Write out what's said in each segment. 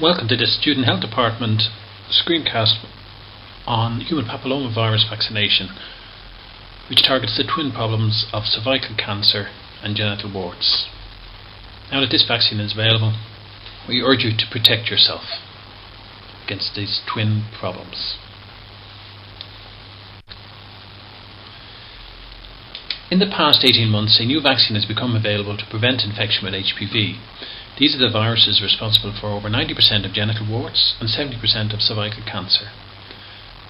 Welcome to the Student Health Department screencast on Human Papilloma Virus Vaccination, which targets the twin problems of cervical cancer and genital warts. Now that this vaccine is available, we urge you to protect yourself against these twin problems. In the past 18 months, a new vaccine has become available to prevent infection with HPV. These are the viruses responsible for over 90% of genital warts and 70% of cervical cancer.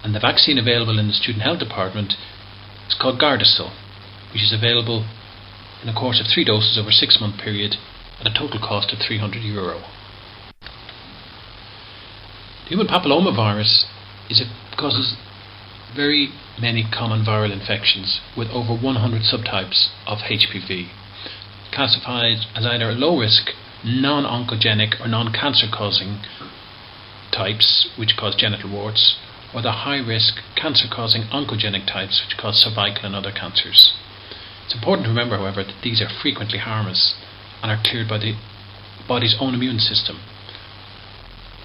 And the vaccine available in the Student Health Department is called Gardasil, which is available in a course of 3 doses over a 6-month period at a total cost of €300. The human papilloma virus causes very many common viral infections with over 100 subtypes of HPV, classified as either low risk, non-oncogenic or non-cancer causing types which cause genital warts, or the high risk cancer causing oncogenic types which cause cervical and other cancers. It's important to remember, however, that these are frequently harmless and are cleared by the body's own immune system.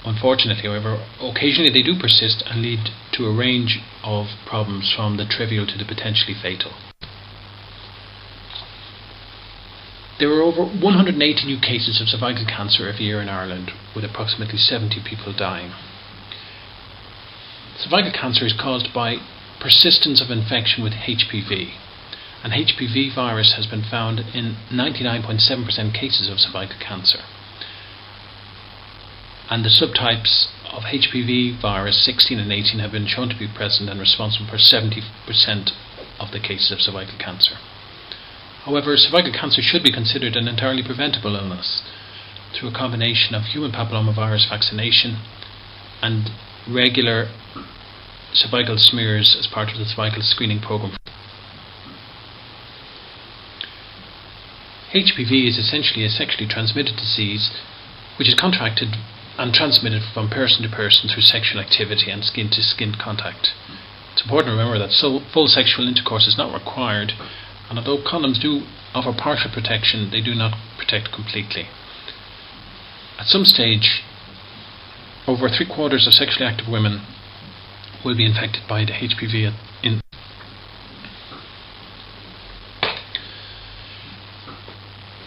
Unfortunately, however, occasionally they do persist and lead to a range of problems from the trivial to the potentially fatal. There are over 180 new cases of cervical cancer every year in Ireland, with approximately 70 people dying. Cervical cancer is caused by persistence of infection with HPV, and HPV virus has been found in 99.7% cases of cervical cancer. And the subtypes of HPV virus 16 and 18 have been shown to be present and responsible for 70% of the cases of cervical cancer. However, cervical cancer should be considered an entirely preventable illness through a combination of human papilloma virus vaccination and regular cervical smears as part of the cervical screening program. HPV is essentially a sexually transmitted disease which is contracted and transmitted from person to person through sexual activity and skin to skin contact. It's important to remember that full sexual intercourse is not required, and although condoms do offer partial protection, they do not protect completely. At some stage, over 3/4 of sexually active women will be infected by the HPV.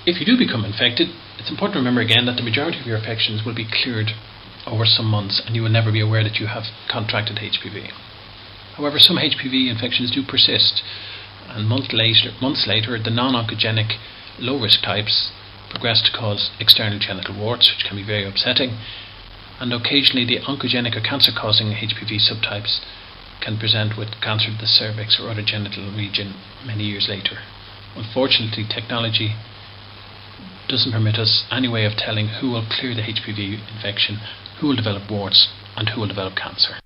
If you do become infected, it's important to remember again that the majority of your infections will be cleared over some months and you will never be aware that you have contracted HPV. However, some HPV infections do persist, and months later the non-oncogenic low-risk types progress to cause external genital warts, which can be very upsetting, and occasionally the oncogenic or cancer-causing HPV subtypes can present with cancer of the cervix or other genital region many years later. Unfortunately, technology doesn't permit us any way of telling who will clear the HPV infection, who will develop warts, and who will develop cancer.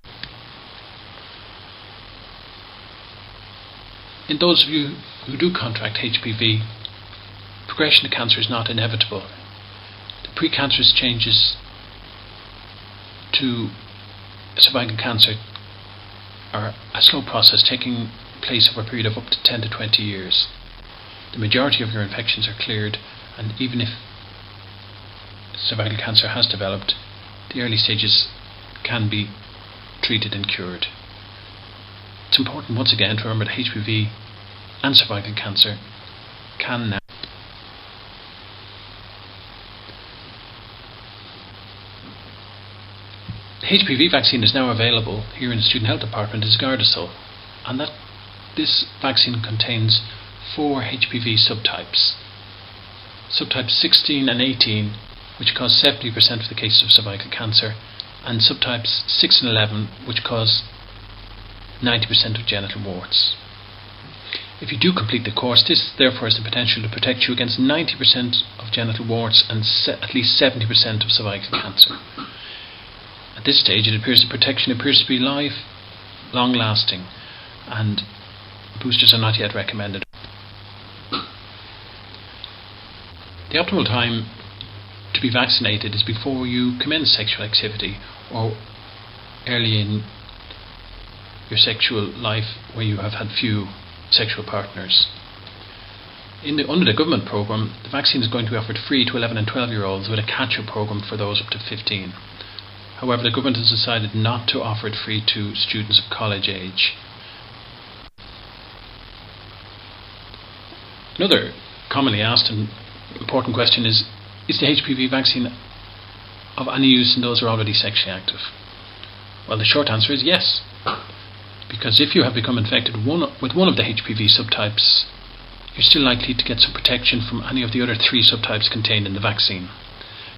In those of you who do contract HPV, progression to cancer is not inevitable. The precancerous changes to cervical cancer are a slow process taking place over a period of up to 10 to 20 years. The majority of your infections are cleared, and even if cervical cancer has developed, the early stages can be treated and cured. It's important once again to remember that HPV and cervical cancer can now. The HPV vaccine is now available here in the Student Health Department as Gardasil, and that this vaccine contains 4 HPV subtypes. Subtypes 16 and 18, which cause 70% of the cases of cervical cancer, and subtypes 6 and 11, which cause 90% of genital warts. If you do complete the course, this therefore has the potential to protect you against 90% of genital warts and at least 70% of cervical cancer. At this stage, the protection appears to be long lasting, and boosters are not yet recommended. The optimal time to be vaccinated is before you commence sexual activity or early in your sexual life where you have had few sexual partners. Under the government programme, the vaccine is going to be offered free to 11 and 12-year-olds with a catch-up programme for those up to 15. However, the government has decided not to offer it free to students of college age. Another commonly asked and important question is the HPV vaccine of any use in those who are already sexually active? Well, the short answer is yes, because if you have become infected with one of the HPV subtypes, you're still likely to get some protection from any of the other 3 subtypes contained in the vaccine.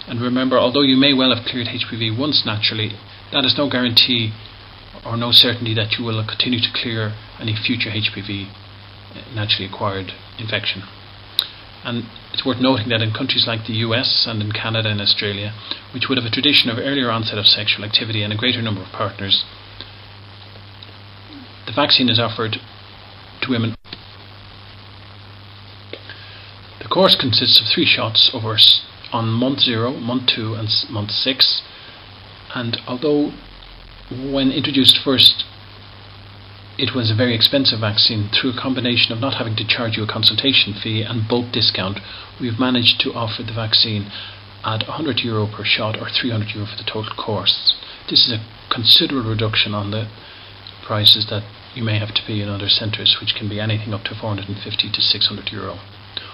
And remember, although you may well have cleared HPV once naturally, that is no guarantee or no certainty that you will continue to clear any future HPV naturally acquired infection. And it's worth noting that in countries like the US and in Canada and Australia, which would have a tradition of earlier onset of sexual activity and a greater number of partners, the vaccine is offered to women. The course consists of 3 shots on month 0, month 2 and month 6, and although when introduced first it was a very expensive vaccine, through a combination of not having to charge you a consultation fee and bulk discount, we've managed to offer the vaccine at €100 per shot or €300 for the total course. This is a considerable reduction on the prices that you may have to pay in other centres, which can be anything up to €450 to €600.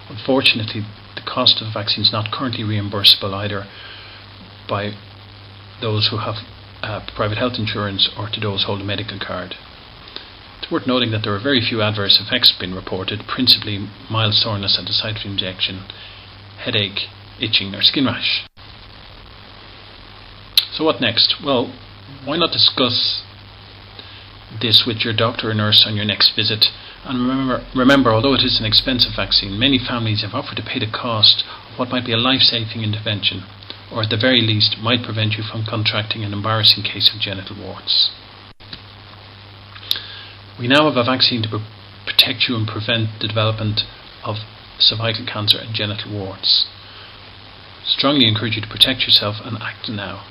Unfortunately, the cost of the vaccine is not currently reimbursable either by those who have private health insurance or to those who hold a medical card. It's worth noting that there are very few adverse effects being reported, principally mild soreness at the site of the injection, headache, itching or skin rash. So what next? Well, why not discuss this with your doctor or nurse on your next visit? And remember, although it is an expensive vaccine, many families have offered to pay the cost of what might be a life-saving intervention, or at the very least might prevent you from contracting an embarrassing case of genital warts. We now have a vaccine to protect you and prevent the development of cervical cancer and genital warts. Strongly encourage you to protect yourself and act now.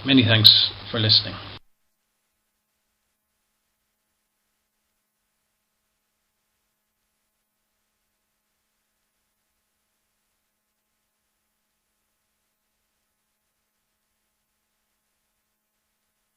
Many thanks for listening.